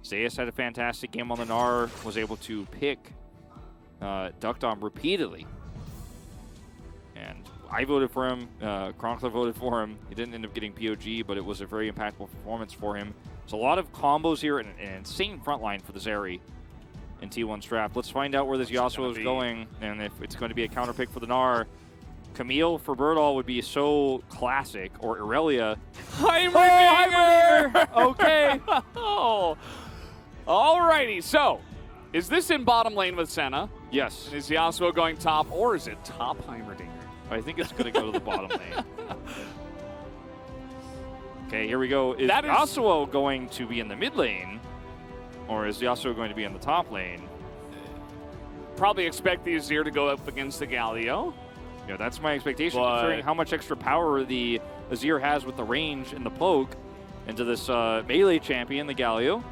Zeus had a fantastic game on the Gnar, was able to pick Duckdom repeatedly. And I voted for him, Chronicler voted for him. He didn't end up getting POG, but it was a very impactful performance for him. So a lot of combos here and an insane front line for the Zeri in T1's draft. Let's find out where this Yasuo is going and if it's going to be a counter pick for the Gnar. Camille for Birdall would be so classic, or Irelia. Heimerdinger! Okay. Oh. Alrighty, so is this in bottom lane with Senna? Yes. Is Yasuo going top, or is it top Heimerdinger? I think it's going to go to the bottom lane. Okay, here we go. Is Yasuo going to be in the mid lane, or is Yasuo going to be in the top lane? Probably expect the Azir to go up against the Galio. Yeah, that's my expectation, considering how much extra power the Azir has with the range and the poke into this melee champion, the Galio.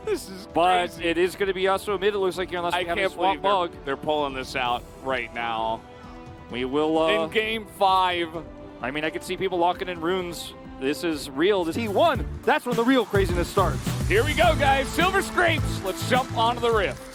This is But crazy. it is going to be Yasuo mid, it looks like, unless we have a swamp bug. They're pulling this out right now. We will... in Game 5. I mean, I can see people locking in runes. This is real. This T1, that's when the real craziness starts. Here we go, guys. Silver Scrapes. Let's jump onto the Rift.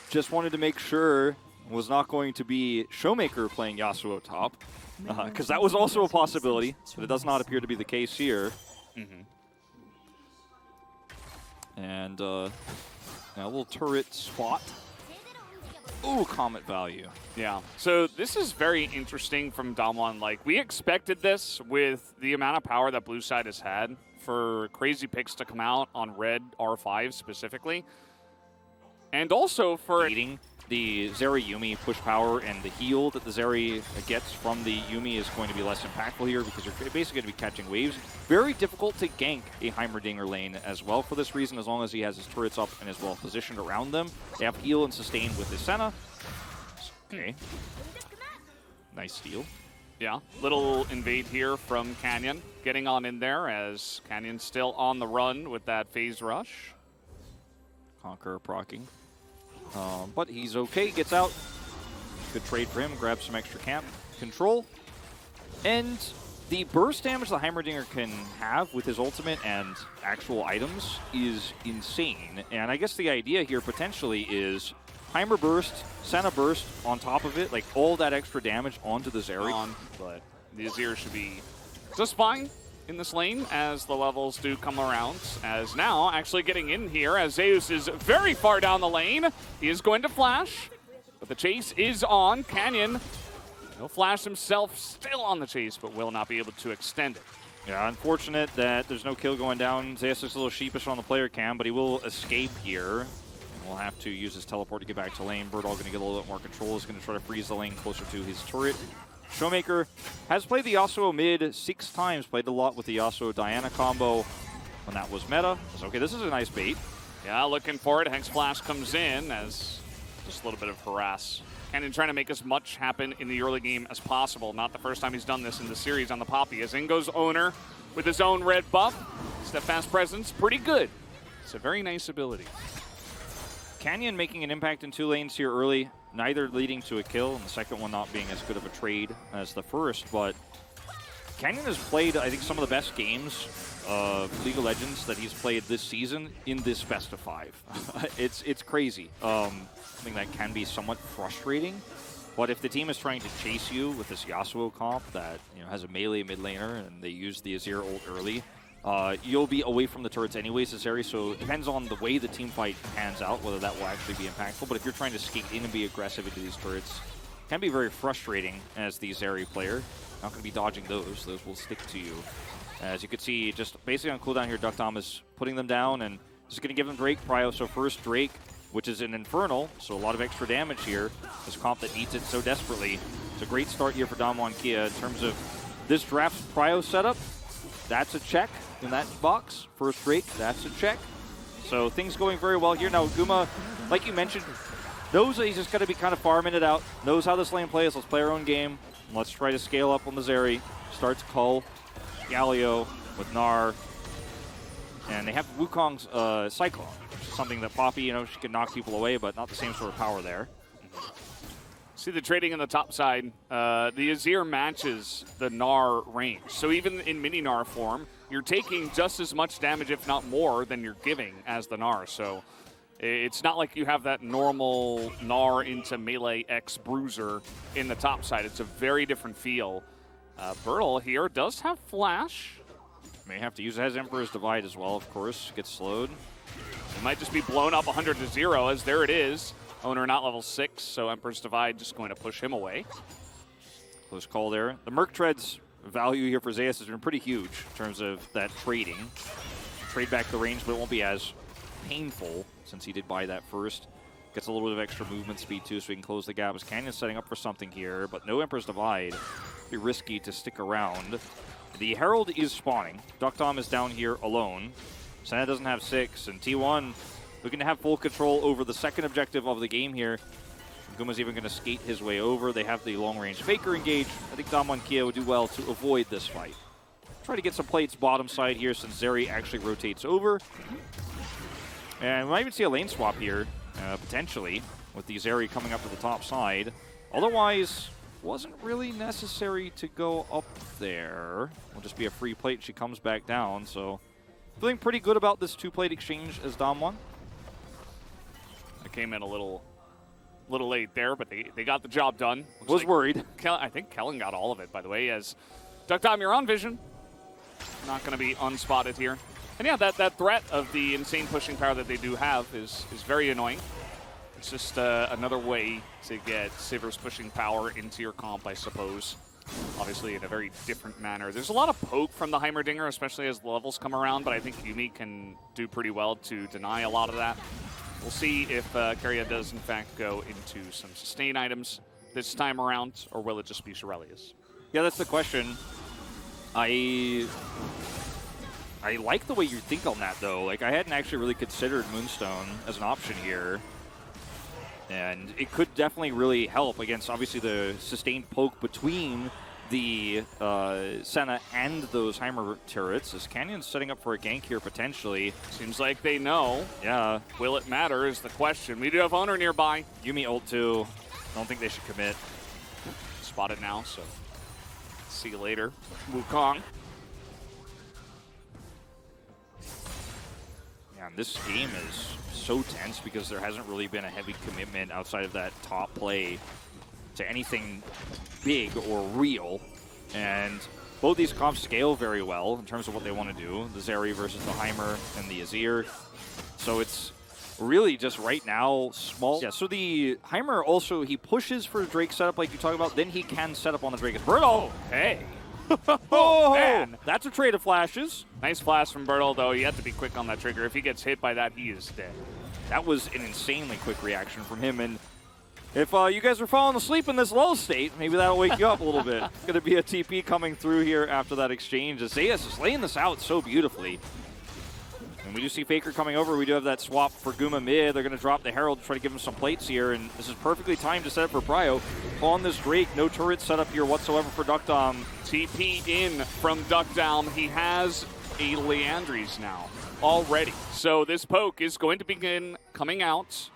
Just wanted to make sure it was not going to be Showmaker playing Yasuo top, because that was also a possibility, but it does not appear to be the case here. And now a little turret spot. Ooh, Comet value. Yeah, so this is very interesting from Damwon. Like, we expected this with the amount of power that Blue Side has had for crazy picks to come out on red R5 specifically. And also for Leading the Zeri Yuumi push power, and the heal that the Zeri gets from the Yuumi is going to be less impactful here because you're basically going to be catching waves. Very difficult to gank a Heimerdinger lane as well for this reason, as long as he has his turrets up and is well positioned around them. They have heal and sustain with his Senna. Okay. Nice steal. Yeah, little invade here from Canyon, getting on in there as Canyon's still on the run with that phase rush. Conqueror proccing. But he's okay, gets out. Good trade for him, grabs some extra camp control. And the burst damage the Heimerdinger can have with his ultimate and actual items is insane. And I guess the idea here potentially is Heimer burst, Senna burst on top of it, like all that extra damage onto the Zeri. But the Azir should be just fine in this lane as the levels do come around. As now, actually getting in here, as Zeus is very far down the lane. He is going to flash, but the chase is on. Canyon, he'll flash himself, still on the chase, but will not be able to extend it. Yeah, unfortunate that there's no kill going down. Zeus is a little sheepish on the player cam, but he will escape here. And we'll have to use his teleport to get back to lane. Birdall going to get a little bit more control. He's going to try to freeze the lane closer to his turret. Showmaker has played the Yasuo mid 6 times, played a lot with the Yasuo Diana combo when that was meta. So, okay, this is a nice bait. Yeah, looking for it. Hex Flash comes in as just a little bit of harass. Canyon trying to make as much happen in the early game as possible. Not the first time he's done this in the series on the Poppy. As in goes Owner with his own red buff. Steadfast presence, pretty good. It's a very nice ability. Canyon making an impact in 2 lanes here early, neither leading to a kill, and the second one not being as good of a trade as the first, but Canyon has played, I think, some of the best games of League of Legends that he's played this season in this best of 5. It's crazy. Something that can be somewhat frustrating, but if the team is trying to chase you with this Yasuo comp that has a melee mid laner and they use the Azir ult early, you'll be away from the turrets anyways, Zeri, so it depends on the way the team fight pans out, whether that will actually be impactful. But if you're trying to skate in and be aggressive into these turrets, it can be very frustrating as the Zeri player. Not going to be dodging those. Those will stick to you. As you can see, just basically on cooldown here, Duckdom is putting them down and just going to give them Drake Prio. So first Drake, which is an Infernal, so a lot of extra damage here. This comp that needs it so desperately. It's a great start here for Damwon Kia in terms of this draft Prio setup. That's a check in that box. First Drake, that's a check. So things going very well here. Now Guma, like you mentioned, knows that he's just going to be kind of farming it out. Knows how this lane plays. Let's play our own game. Let's try to scale up on the Zeri. Starts Cull, Galio with Gnar. And they have Wukong's Cyclone, which is something that Poppy, you know, she can knock people away, but not the same sort of power there. See the trading on the top side. The Azir matches the Gnar range. So even in mini Gnar form, you're taking just as much damage, if not more, than you're giving as the Gnar. So it's not like you have that normal Gnar into melee X bruiser in the top side. It's a very different feel. Bertle here does have flash. May have to use it as Emperor's Divide as well, of course. Gets slowed. It might just be blown up 100 to 0, as there it is. Owner not level 6, so Emperor's Divide just going to push him away. Close call there. The Merc Tread's value here for Zeus has been pretty huge in terms of that trading. Trade back the range, but it won't be as painful since he did buy that first. Gets a little bit of extra movement speed too, so we can close the gap. As Canyon's setting up for something here, but no Emperor's Divide. Be risky to stick around. The Herald is spawning. Duckdom is down here alone. Senna doesn't have 6, and T1 looking to have full control over the second objective of the game here. Guma's even going to skate his way over. They have the long-range Faker engaged. I think Damwon Kia would do well to avoid this fight. Try to get some plates bottom side here since Zeri actually rotates over. And we might even see a lane swap here, potentially, with the Zeri coming up to the top side. Otherwise, wasn't really necessary to go up there. Will just be a free plate. She comes back down, so feeling pretty good about this two-plate exchange as Damwon. I came in a little late there, but they got the job done. Was worried. I think Kellen got all of it, by the way, as Duckdom, you're on vision. Not going to be unspotted here. And yeah, that threat of the insane pushing power that they do have is very annoying. It's just another way to get Sivir's pushing power into your comp, I suppose. Obviously, in a very different manner. There's a lot of poke from the Heimerdinger, especially as the levels come around, but I think Yuumi can do pretty well to deny a lot of that. We'll see if Keria does, in fact, go into some sustain items this time around, or will it just be Shirelius? Yeah, that's the question. I like the way you think on that, though. Like, I hadn't actually really considered Moonstone as an option here. And it could definitely really help against, obviously, the sustained poke between the Senna and those Heimer turrets. As Canyon's setting up for a gank here, potentially. Seems like they know. Yeah. Will it matter is the question. We do have Owner nearby. Yuumi ult too. Don't think they should commit. Spotted now, so see you later. Wukong. Yeah, and this game is so tense because there hasn't really been a heavy commitment outside of that top play to anything big or real. And both these comps scale very well in terms of what they want to do. The Zeri versus the Heimer and the Azir. So it's really just right now small. Yeah, so the Heimer also, he pushes for Drake setup like you talked about, then he can set up on the Drake. It's Bertle! Hey! Oh, man! That's a trade of flashes. Nice flash from Bertle, though. You have to be quick on that trigger. If he gets hit by that, he is dead. That was an insanely quick reaction from him, and if you guys are falling asleep in this lull state, maybe that'll wake you up a little bit. Going to be a TP coming through here after that exchange. Zeus is laying this out so beautifully. And we do see Faker coming over. We do have that swap for Guma mid. They're going to drop the Herald to try to give him some plates here, and this is perfectly timed to set up for Bryo. On this Drake, no turret set up here whatsoever for Duckdom. TP in from Duckdom. He has a Leandries now already. So this poke is going to begin coming out.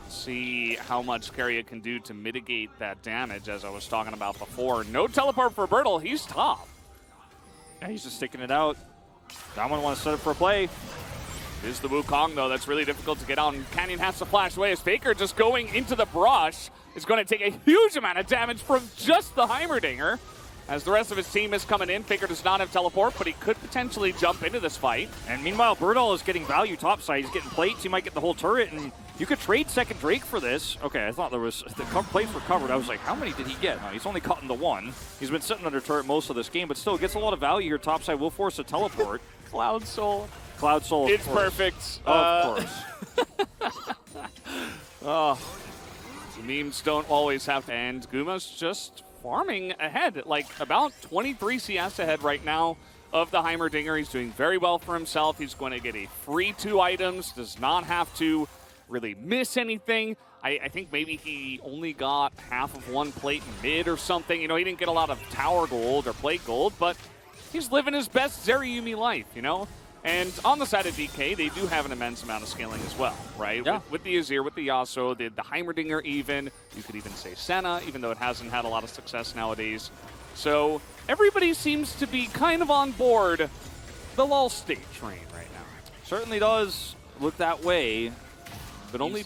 See how much Keria can do to mitigate that damage, as I was talking about before. No teleport for Bertle. He's top. Yeah, he's just sticking it out. Damwon wants to set up for a play. Is the Wukong, though. That's really difficult to get out. And Canyon has to flash away as Faker just going into the brush is going to take a huge amount of damage from just the Heimerdinger. As the rest of his team is coming in, Faker does not have teleport, but he could potentially jump into this fight. And meanwhile, Bertle is getting value topside. He's getting plates. He might get the whole turret, and you could trade second Drake for this. Okay, I thought there was the plates were covered. I was like, how many did he get? No, he's only caught in the one. He's been sitting under turret most of this game, but still gets a lot of value here topside. Will force a teleport. Cloud Soul. Cloud Soul, of it's course. Perfect. Of course. Oh, memes don't always have to end. Guma's just farming ahead, like about 23 CS ahead right now of the Heimerdinger. He's doing very well for himself. He's going to get a free 2 items, does not have to really miss anything. I think maybe he only got half of one plate mid or something. You know, he didn't get a lot of tower gold or plate gold, but he's living his best Zeri Yuumi life, you know? And on the side of DK, they do have an immense amount of scaling as well, right? Yeah. With the Azir, with the Yasuo, the Heimerdinger even. You could even say Senna, even though it hasn't had a lot of success nowadays. So everybody seems to be kind of on board the LoL state train right now. Certainly does look that way. But only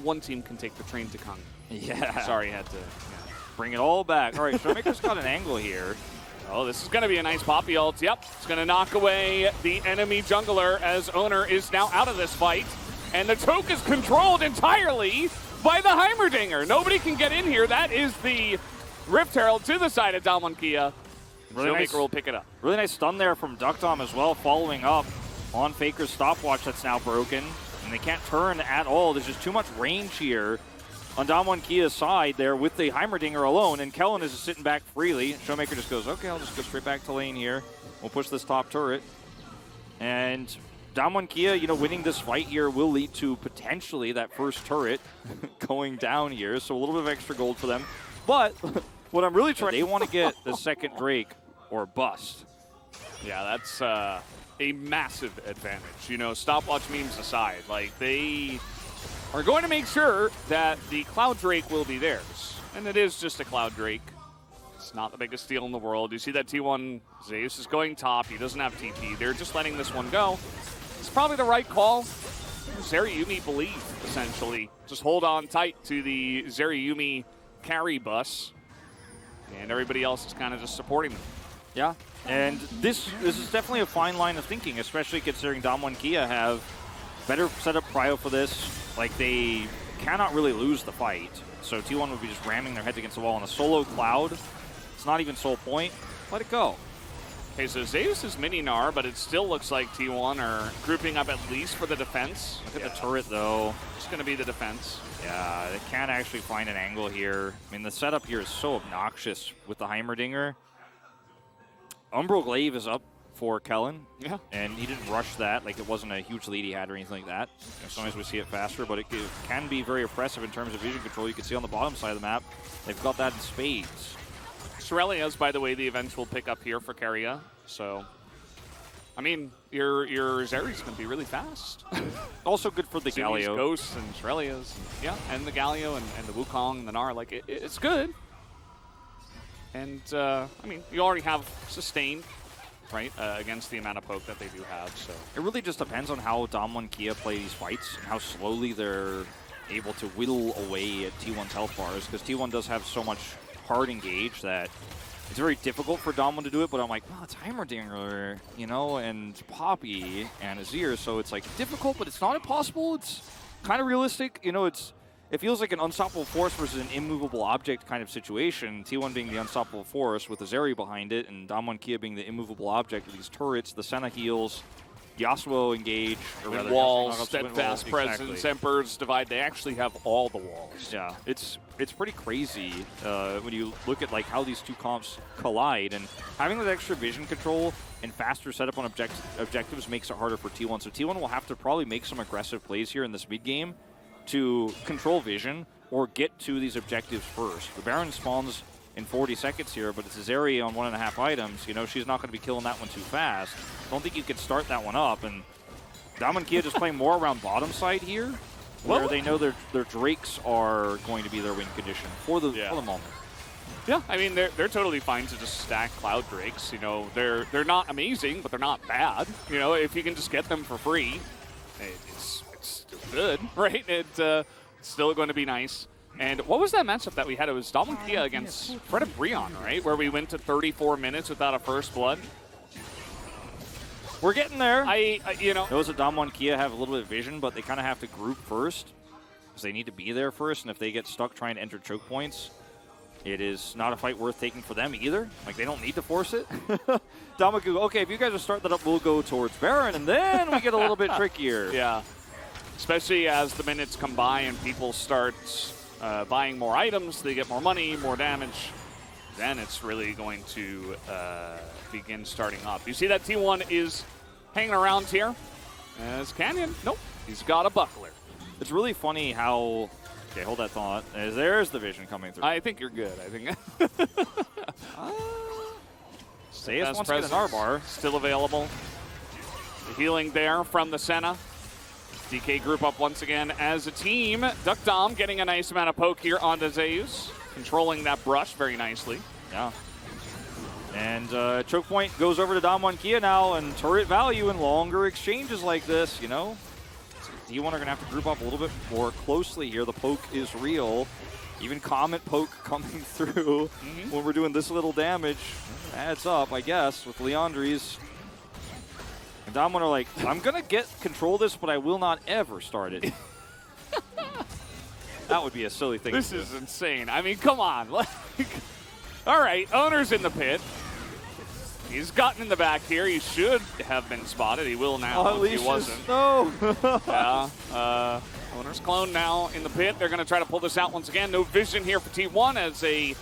one team can take the train to Kong. Yeah. Sorry, I had to Bring it all back. All right, Showmaker's got an angle here. Oh, this is going to be a nice poppy ult. Yep, it's going to knock away the enemy jungler as Owner is now out of this fight. And the Toke is controlled entirely by the Heimerdinger. Nobody can get in here. That is the Rift Herald to the side of Damwon. Really nice, Showmaker will pick it up. Really nice stun there from Duckdom as well, following up on Faker's stopwatch that's now broken. And they can't turn at all. There's just too much range here on Damwon side there with the Heimerdinger alone, and Kellen is just sitting back freely. Showmaker just goes, okay, I'll just go straight back to lane here. We'll push this top turret. And Damwon, you know, winning this fight here will lead to potentially that first turret going down here, so a little bit of extra gold for them. But what I'm really trying, they want to get the second Drake or bust. Yeah, that's a massive advantage. You know, stopwatch memes aside, like they are going to make sure that the Cloud Drake will be theirs. And it is just a Cloud Drake. It's not the biggest deal in the world. You see that T1, Zeus is going top. He doesn't have TP. They're just letting this one go. It's probably the right call. Zeriyumi believe, essentially. Just hold on tight to the Zeriyumi carry bus. And everybody else is kind of just supporting them. Yeah, and this is definitely a fine line of thinking, especially considering Damwon have better setup prio for this. Like, they cannot really lose the fight. So T1 would be just ramming their heads against the wall on a solo Cloud. It's not even soul point. Let it go. Okay, so Zeus is mini-Gnar, but it still looks like T1 are grouping up at least for the defense. Look at the turret, though. It's going to be the defense. Yeah, they can't actually find an angle here. I mean, the setup here is so obnoxious with the Heimerdinger. Umbral Glaive is up for Kellen. Yeah. And he didn't rush that. Like, it wasn't a huge lead he had or anything like that. You know, sometimes we see it faster, but it can be very oppressive in terms of vision control. You can see on the bottom side of the map, they've got that in spades. Shurelya's, by the way, the events will pick up here for Keria. So, I mean, your Zeri's going to be really fast. Also good for the Galio. Ghosts and Shurelya's. Yeah, and the Galio and the Wukong and the Gnar. Like, it's good. And, I mean, you already have sustain, right, against the amount of poke that they do have. So it really just depends on how Damwon play these fights and how slowly they're able to whittle away at T1's health bars, because T1 does have so much hard engage that it's very difficult for Damwon to do it. But I'm like, well, it's Heimerdinger, you know, and Poppy and Azir, so it's like difficult, but it's not impossible. It's kind of realistic, you know. It feels like an unstoppable force versus an immovable object kind of situation. T1 being the unstoppable force with Azeri behind it, and Damwon being the immovable object with these turrets, the Senna heals, Yasuo engage, or rather, walls, Yasuo steadfast presence, exactly. Emperor's Divide. They actually have all the walls. Yeah, it's pretty crazy when you look at like how these two comps collide, and having that extra vision control and faster setup on objectives makes it harder for T1. So T1 will have to probably make some aggressive plays here in this mid game to control vision or get to these objectives first. The Baron spawns in 40 seconds here, but it's Azeri on 1.5 items. You know, she's not going to be killing that one too fast. Don't think you can start that one up. And Damwon just playing more around bottom side here, where they know their Drakes are going to be their win condition for the moment. Yeah, I mean, they're totally fine to just stack Cloud Drakes. You know, they're not amazing, but they're not bad. You know, if you can just get them for free, it's still good, right? It's still going to be nice. And what was that matchup that we had? It was Damwon against Fred and Breon, right? Where we went to 34 minutes without a first blood. We're getting there. You know, those at Damwon have a little bit of vision, but they kind of have to group first because they need to be there first. And if they get stuck trying to enter choke points, it is not a fight worth taking for them either. Like, they don't need to force it. Damwon, okay, if you guys are starting that up, we'll go towards Baron, and then we get a little bit trickier. Yeah, especially as the minutes come by and people start buying more items, they get more money, more damage, then it's really going to begin starting up. You see that T1 is hanging around here. As Canyon, nope, he's got a buckler. It's really funny how, okay, hold that thought. There's the vision coming through. I think you're good, I think. Zeus wants to get an R-bar. Still available. The healing there from the Senna. DK group up once again as a team. Duckdom getting a nice amount of poke here onto Zeus. Controlling that brush very nicely. Yeah. And choke point goes over to Damwon Kia now, and turret value in longer exchanges like this, you know. D1 are going to have to group up a little bit more closely here. The poke is real. Even Comet poke coming through when we're doing this little damage. Adds up, I guess, with Leandri's. And Damwon are like, I'm going to get control of this, but I will not ever start it. That would be a silly thing This to do. is insane. I mean, come on. Like, all right, owner's in the pit. He's gotten in the back here. He should have been spotted. He will now if he wasn't. No. Yeah. Owner's clone now in the pit. They're going to try to pull this out once again. No vision here for T1 as a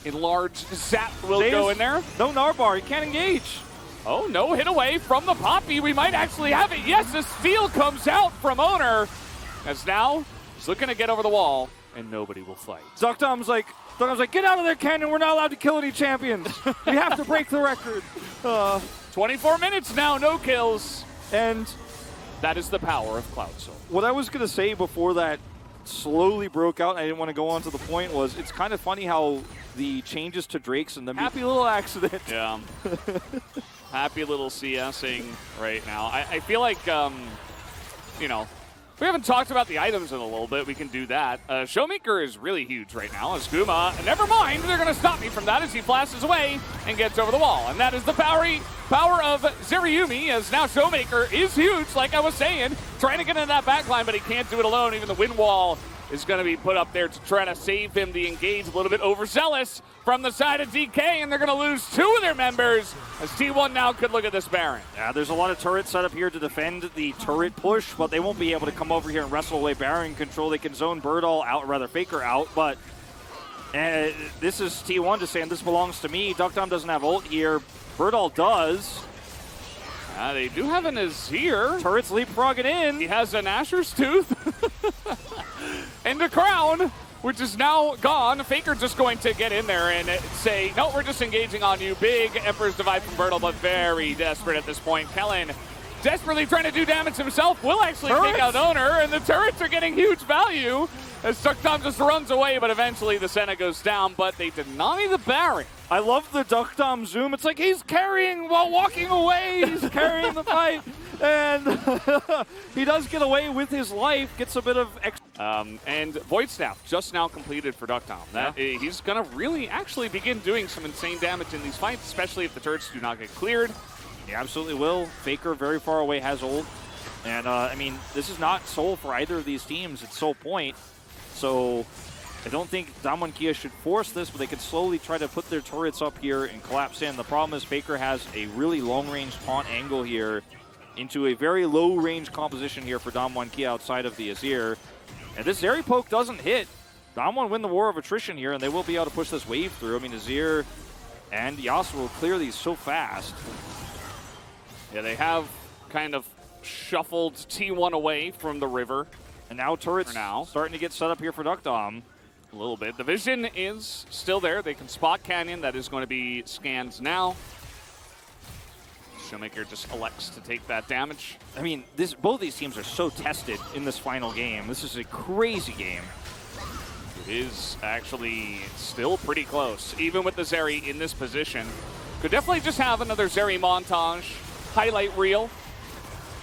enlarged zap will go in there. No Narbar. He can't engage. Oh, no hit away from the Poppy. We might actually have it. Yes, the steal comes out from Owner. As now he's looking to get over the wall, and nobody will fight. Duckdom's like, get out of there, Canyon. We're not allowed to kill any champions. We have to break the record. 24 minutes now, no kills. And that is the power of Cloud Soul. what I was going to say before that slowly broke out, and I didn't want to go on to the point, was it's kind of funny how the changes to Drake's and the happy little accident. Yeah. Happy little CSing right now. I feel like, you know, we haven't talked about the items in a little bit. We can do that. Showmaker is really huge right now. As Guma, never mind, they're going to stop me from that as he flashes away and gets over the wall. And that is the power of Zeriumi, as now Showmaker is huge, like I was saying. Trying to get into that backline, but he can't do it alone. Even the wind wall is going to be put up there to try to save him. The engage a little bit overzealous from the side of DK, and they're going to lose 2 of their members as T1 now could look at this Baron. Yeah, there's a lot of turrets set up here to defend the turret push, but they won't be able to come over here and wrestle away Baron control. They can zone Birdall out, or rather Faker out, but this is T1 just saying this belongs to me. Duckdom doesn't have ult here. Birdall does. They do have an Azir. Turret's leapfrogging in. He has an Asher's Tooth. And a crown, which is now gone. Faker just going to get in there and say, no, we're just engaging on you. Big Emperor's Divide from Birdall, but very desperate at this point. Kellen desperately trying to do damage himself, will actually take out Owner, and the turrets are getting huge value as Duckdom just runs away, but eventually the Senna goes down, but they deny the Baron. I love the Duckdom zoom. It's like he's carrying while walking away. He's carrying the fight. And he does get away with his life. Gets a bit of and Void Staff just now completed for Duckdom. He's going to really actually begin doing some insane damage in these fights, especially if the turrets do not get cleared. He absolutely will. Faker very far away has ult. And, I mean, this is not Soul for either of these teams. It's Soul Point. So I don't think Damwon Kia should force this, but they could slowly try to put their turrets up here and collapse in. The problem is Faker has a really long-range taunt angle here into a very low-range composition here for Damwon Kia outside of the Azir. And this Zeri poke doesn't hit. Damwon win the war of attrition here, and they will be able to push this wave through. I mean, Azir and Yasuo will clear these so fast. Yeah, they have kind of shuffled T1 away from the river. And now turrets starting to get set up here for Duckdom. A little bit. The vision is still there. They can spot Canyon. That is going to be scanned now. Showmaker just elects to take that damage. I mean, both these teams are so tested in this final game. This is a crazy game. It is actually still pretty close, even with the Zeri in this position. Could definitely just have another Zeri montage highlight reel.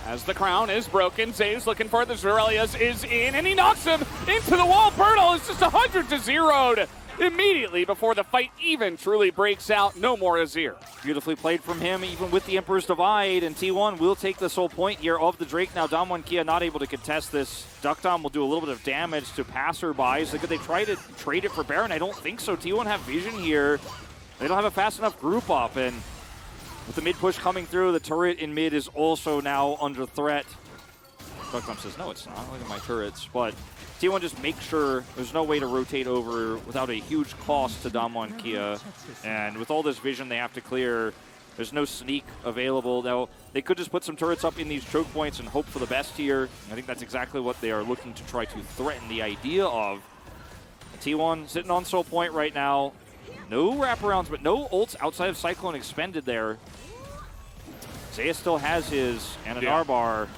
As the crown is broken, Zay's looking for the Zerelius is in, and he knocks him into the wall. Birdall is just 100-0'd immediately before the fight even truly breaks out. No more Azir. Beautifully played from him, even with the Emperor's Divide, and T1 will take the Soul Point here of the Drake. Now Damwon Kia not able to contest this. Duckdom will do a little bit of damage to passerbys. Could they try to trade it for Baron? I don't think so. T1 have vision here. They don't have a fast enough group up, and with the mid push coming through, the turret in mid is also now under threat. Duckdom says, no, it's not. Look at my turrets. But T1 just makes sure there's no way to rotate over without a huge cost to Damwon Kia. And with all this vision they have to clear, there's no sneak available. Now, they could just put some turrets up in these choke points and hope for the best here. I think that's exactly what they are looking to try to threaten the idea of. T1 sitting on Soul Point right now. No wraparounds, but no ults outside of Cyclone expended there. Zaya still has his, and an R-bar.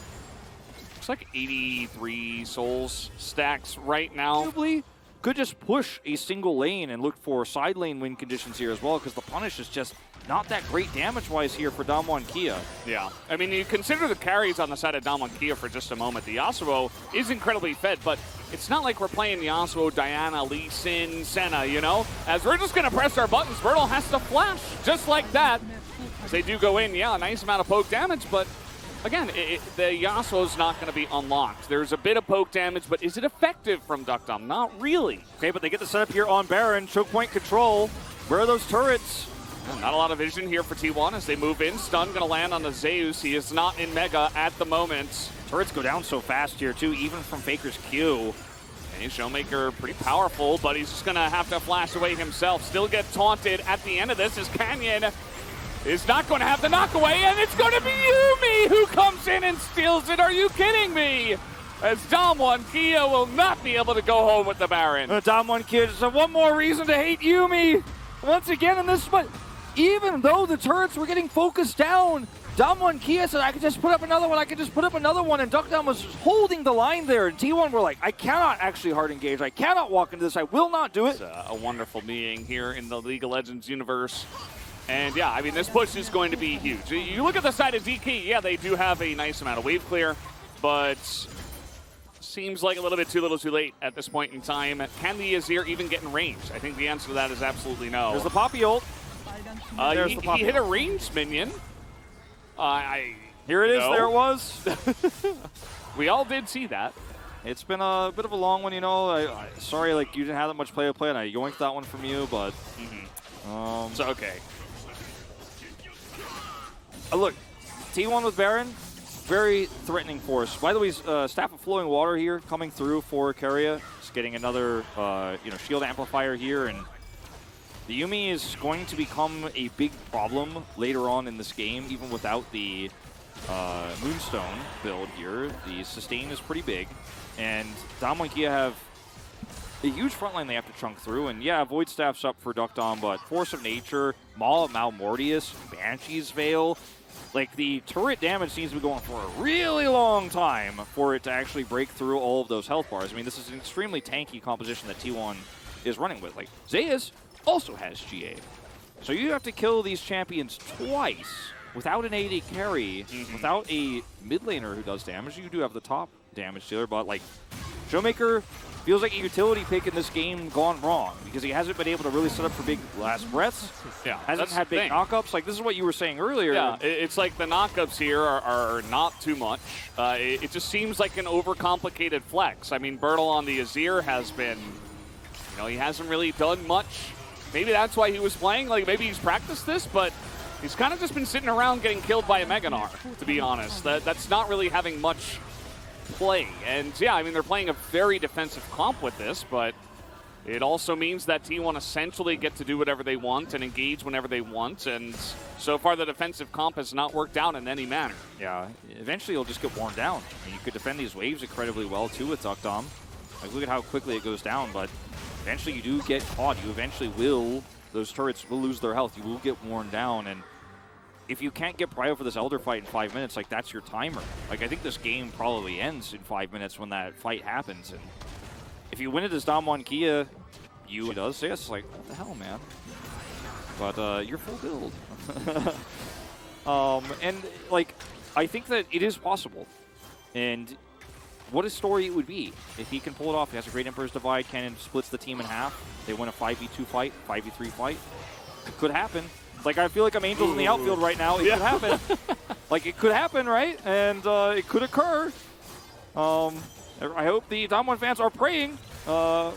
Looks like 83 souls stacks right now. Probably could just push a single lane and look for side lane win conditions here as well, because the punish is just not that great damage-wise here for Damwon Kia. Yeah. I mean, you consider the carries on the side of Damwon Kia for just a moment. The Yasuo is incredibly fed, but it's not like we're playing Yasuo, Diana, Lee Sin, Senna, you know? As we're just going to press our buttons, Bertle has to flash just like that. As they do go in, yeah, a nice amount of poke damage, but again, the Yasuo's not going to be unlocked. There's a bit of poke damage, but is it effective from Duckdom? Not really. Okay, but they get the setup here on Baron. Choke point control. Where are those turrets? Not a lot of vision here for T1 as they move in. Stun going to land on the Zeus. He is not in Mega at the moment. Turrets go down so fast here, too, even from Faker's Q. Okay, Showmaker pretty powerful, but he's just going to have to flash away himself. Still get taunted at the end of this as Canyon is not going to have the knockaway, and it's going to be Yuumi who comes in and steals it. Are you kidding me? As Damwon Kia will not be able to go home with the Baron. Damwon Kia just one more reason to hate Yuumi. Once again in this spot, even though the turrets were getting focused down, Damwon Kia said, I could just put up another one, and Duckdom was holding the line there, and T1 were like, I cannot actually hard engage, I cannot walk into this, I will not do it. It's a wonderful being here in the League of Legends universe. And yeah, I mean, this push is going to be huge. You look at the side of DK, yeah, they do have a nice amount of wave clear, but seems like a little too late at this point in time. Can the Azir even get in range? I think the answer to that is absolutely no. There's the Poppy ult. He hit a ranged minion. Here it is, there it was. We all did see that. It's been a bit of a long one, you know. Sorry, like, you didn't have that much play, and I yoinked that one from you, but it's okay. Look, T1 with Baron, very threatening force. By the way, Staff of Flowing Water here coming through for Keria. Just getting another, shield amplifier here, and the Yuumi is going to become a big problem later on in this game, even without the Moonstone build here. The sustain is pretty big, and Damwon Kia have a huge front line they have to chunk through, and yeah, Void Staff's up for Duckdom, but Force of Nature, Maul of Malmortius, Banshee's Veil, like, the turret damage seems to be going for a really long time for it to actually break through all of those health bars. I mean, this is an extremely tanky composition that T1 is running with. Like, Zayas also has GA. So you have to kill these champions twice without an AD carry, without a mid laner who does damage. You do have the top damage dealer, but, like, Showmaker feels like a utility pick in this game gone wrong because he hasn't been able to really set up for big last breaths. Yeah, hasn't had big knockups. Like, this is what you were saying earlier. Yeah, it's like the knockups here are not too much. It just seems like an overcomplicated flex. I mean, Bertle on the Azir has been, he hasn't really done much. Maybe that's why he was playing. Like, maybe he's practiced this, but he's kind of just been sitting around getting killed by a Meganar, to be honest. That's not really having much play. And yeah, I mean, they're playing a very defensive comp with this, but it also means that T1 essentially get to do whatever they want and engage whenever they want, and so far the defensive comp has not worked out in any manner. Yeah, eventually you'll just get worn down. I mean, you could defend these waves incredibly well too with Duckdom. Like, look at how quickly it goes down, but eventually you do get caught. You eventually will, those turrets will lose their health. You will get worn down, and if you can't get prio for this Elder fight in 5 minutes, like, that's your timer. Like, I think this game probably ends in 5 minutes when that fight happens. And if you win it as Damwon Kia, you does say it's like, what the hell, man? But you're full build. And, like, I think that it is possible. And what a story it would be if he can pull it off. He has a great Emperor's Divide. Cannon splits the team in half. They win a 5v2 fight, 5v3 fight. It could happen. Like, I feel like I'm Angels in the outfield right now. It could happen. Like, it could happen, right? And it could occur. I hope the Damwon fans are praying. I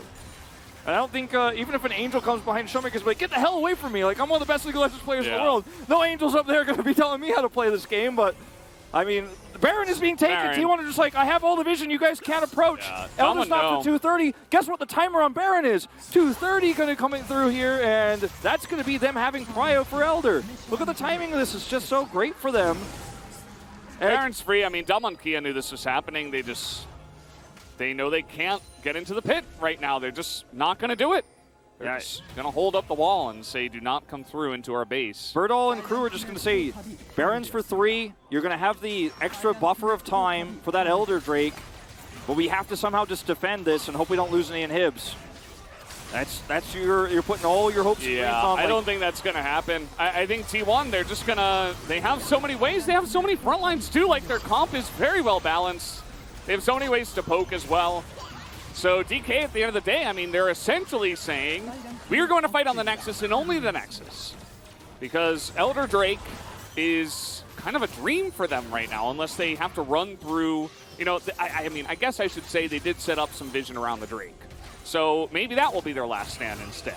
don't think, even if an Angel comes behind Showmaker's like, get the hell away from me. Like, I'm one of the best League of Legends players in the world. No Angels up there are going to be telling me how to play this game. But, I mean, Baron is being taken. T1 are just like, I have all the vision you guys can't approach. Elder's not for 230. Guess what the timer on Baron is? 230 going to coming through here, and that's going to be them having prio for Elder. Look at the timing of this. It's just so great for them. Baron's free. I mean, Damwon Kia knew this was happening. They know they can't get into the pit right now. They're just not going to do it. They're just going to hold up the wall and say, do not come through into our base. Birdall and crew are just going to say, Barons for 3. You're going to have the extra buffer of time for that Elder Drake, but we have to somehow just defend this and hope we don't lose any inhibs. That's you're putting all your hopes and dreams on. I don't think that's going to happen. I think T1, they're just going to, they have so many ways. They have so many front lines too. Like their comp is very well balanced. They have so many ways to poke as well. So DK at the end of the day, I mean, they're essentially saying, we are going to fight on the Nexus and only the Nexus. Because Elder Drake is kind of a dream for them right now, unless they have to run through, you know, I mean, I guess I should say they did set up some vision around the Drake. So maybe that will be their last stand instead.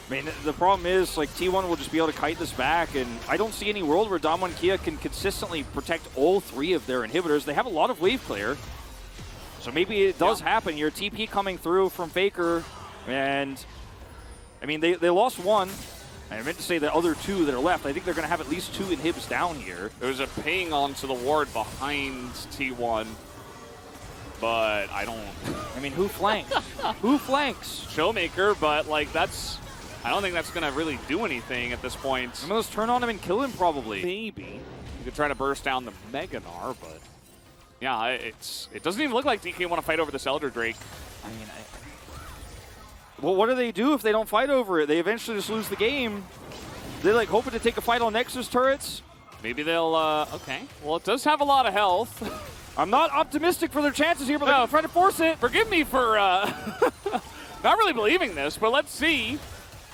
I mean, the problem is, like, T1 will just be able to kite this back, and I don't see any world where Damwon Kia can consistently protect all 3 of their inhibitors. They have a lot of wave clear. So maybe it does happen. Your TP coming through from Faker, and I mean, they lost 1. I meant to say the other 2 that are left. I think they're going to have at least 2 inhibs down here. There's a ping onto the ward behind T1, but I don't... I mean, who flanks? Who flanks? Showmaker, but like I don't think that's going to really do anything at this point. I'm going to turn on him and kill him probably. Maybe. You could try to burst down the Meganar, but... Yeah, it doesn't even look like DK want to fight over this Elder Drake. I mean, well, what do they do if they don't fight over it? They eventually just lose the game. They're like hoping to take a fight on Nexus turrets. Maybe they'll, okay. Well, it does have a lot of health. I'm not optimistic for their chances here, but they're going to try to force it. Forgive me for not really believing this, but let's see.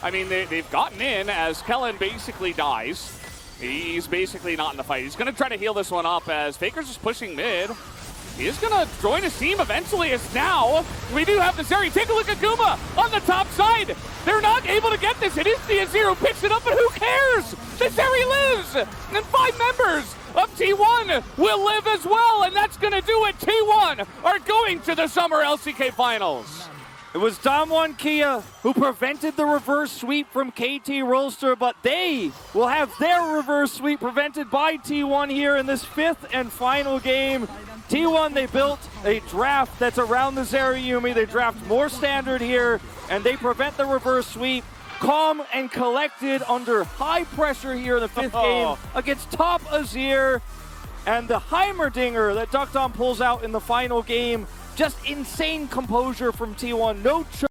I mean, they've gotten in as Kellen basically dies. He's basically not in the fight. He's going to try to heal this one up as Faker's just pushing mid. He is going to join his team eventually as now we do have the Zeri. Take a look at Guma on the top side. They're not able to get this. It is the Azir who picks it up, but who cares? The Zeri lives. And 5 members of T1 will live as well, and that's going to do it. T1 are going to the Summer LCK Finals. It was Damwon Kia who prevented the reverse sweep from KT Rolster, but they will have their reverse sweep prevented by T1 here in this 5th and final game. T1, they built a draft that's around the Zeri. They draft more standard here, and they prevent the reverse sweep. Calm and collected under high pressure here in the 5th game against top Azir. And the Heimerdinger that Duckdom pulls out in the final game. Just insane composure from T1. No